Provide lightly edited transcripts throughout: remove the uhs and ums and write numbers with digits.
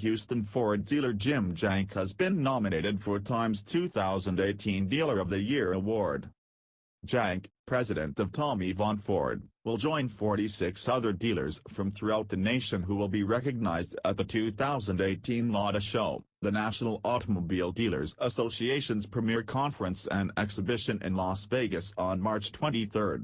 Houston Ford dealer Jim Janke has been nominated for Time's 2018 Dealer of the Year award. Janke, president of Tommie Vaughn Ford, will join 46 other dealers from throughout the nation who will be recognized at the 2018 Auto Show, the National Automobile Dealers Association's premier conference and exhibition in Las Vegas on March 23.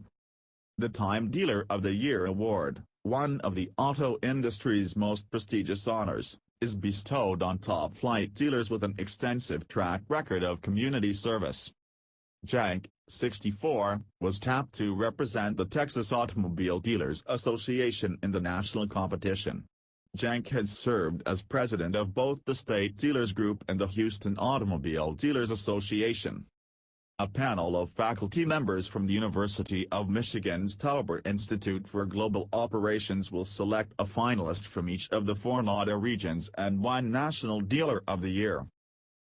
The Time Dealer of the Year award, one of the auto industry's most prestigious honors, is bestowed on top-flight dealers with an extensive track record of community service. Janke, 64, was tapped to represent the Texas Automobile Dealers Association in the national competition. Janke has served as president of both the State Dealers Group and the Houston Automobile Dealers Association. A panel of faculty members from the University of Michigan's Tauber Institute for Global Operations will select a finalist from each of the 4 auto regions and one National Dealer of the Year.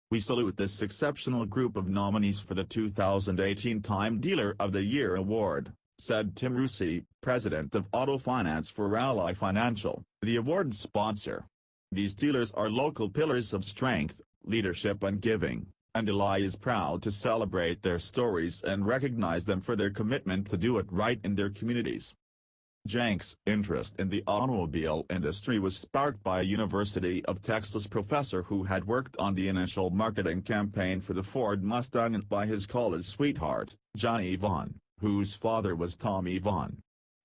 We salute this exceptional group of nominees for the 2018 Time Dealer of the Year award, said Tim Rusi, president of Auto Finance for Ally Financial, the award's sponsor. These dealers are local pillars of strength, leadership and giving, and Ally is proud to celebrate their stories and recognize them for their commitment to do it right in their communities. Janke's interest in the automobile industry was sparked by a University of Texas professor who had worked on the initial marketing campaign for the Ford Mustang and by his college sweetheart, Jeannie Vaughn, whose father was Tommie Vaughn.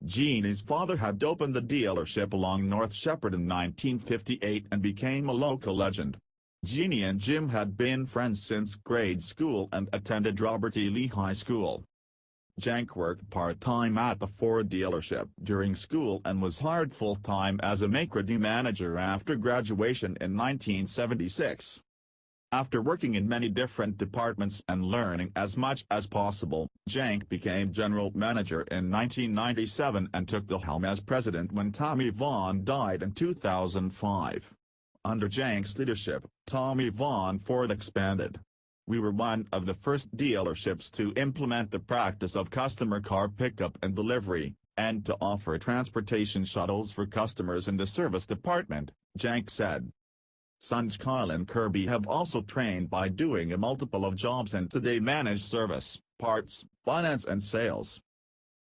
Jeannie's father had opened the dealership along North Shepherd in 1958 and became a local legend. Jeannie and Jim had been friends since grade school and attended Robert E. Lee High School. Janke worked part-time at the Ford dealership during school and was hired full-time as a make-ready manager after graduation in 1976. After working in many different departments and learning as much as possible, Janke became general manager in 1997 and took the helm as president when Tommie Vaughn died in 2005. Under Janke's leadership, Tommie Vaughn Ford expanded. We were one of the first dealerships to implement the practice of customer car pickup and delivery, and to offer transportation shuttles for customers in the service department, Janke said. Sons Kyle and Kirby have also trained by doing a multiple of jobs and today manage service, parts, finance and sales.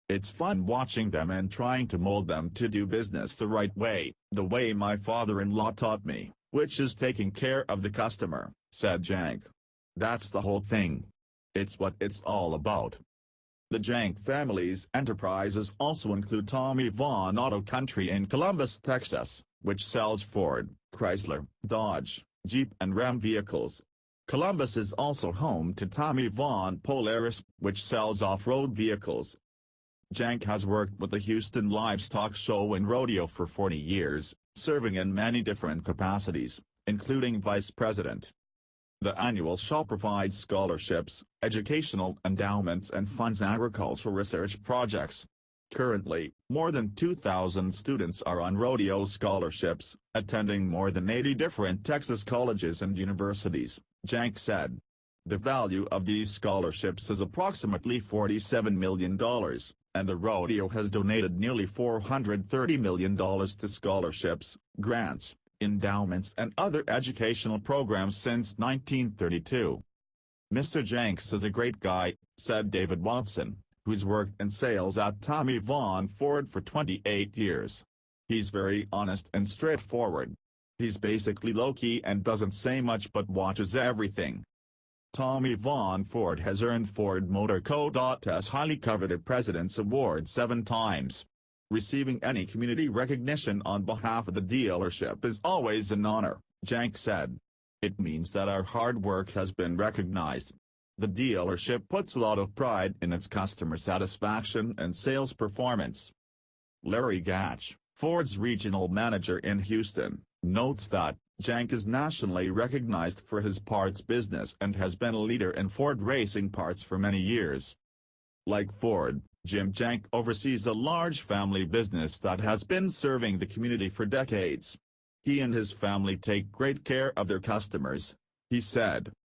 It's fun watching them and trying to mold them to do business the right way, the way my father-in-law taught me, which is taking care of the customer, said Janke. That's the whole thing. It's what it's all about. The Janke family's enterprises also include Tommie Vaughn Auto Country in Columbus, Texas, which sells Ford, Chrysler, Dodge, Jeep and Ram vehicles. Columbus is also home to Tommie Vaughn Polaris, which sells off-road vehicles. Janke has worked with the Houston Livestock Show and Rodeo for 40 years, serving in many different capacities, including vice president. The annual show provides scholarships, educational endowments and funds agricultural research projects. Currently, more than 2,000 students are on rodeo scholarships, attending more than 80 different Texas colleges and universities, Janke said. The value of these scholarships is approximately $47 million, and the rodeo has donated nearly $430 million to scholarships, grants, endowments and other educational programs since 1932. Mr. Janke is a great guy, said David Watson, who's worked in sales at Tommie Vaughn Ford for 28 years. He's very honest and straightforward. He's basically low-key and doesn't say much but watches everything. Tommie Vaughn Ford has earned Ford Motor Co.'s highly coveted President's Award 7 times. Receiving any community recognition on behalf of the dealership is always an honor, Janke said. It means that our hard work has been recognized. The dealership puts a lot of pride in its customer satisfaction and sales performance. Larry Gatch, Ford's regional manager in Houston, notes that Janke is nationally recognized for his parts business and has been a leader in Ford racing parts for many years. Like Ford, Jim Janke oversees a large family business that has been serving the community for decades. He and his family take great care of their customers, he said.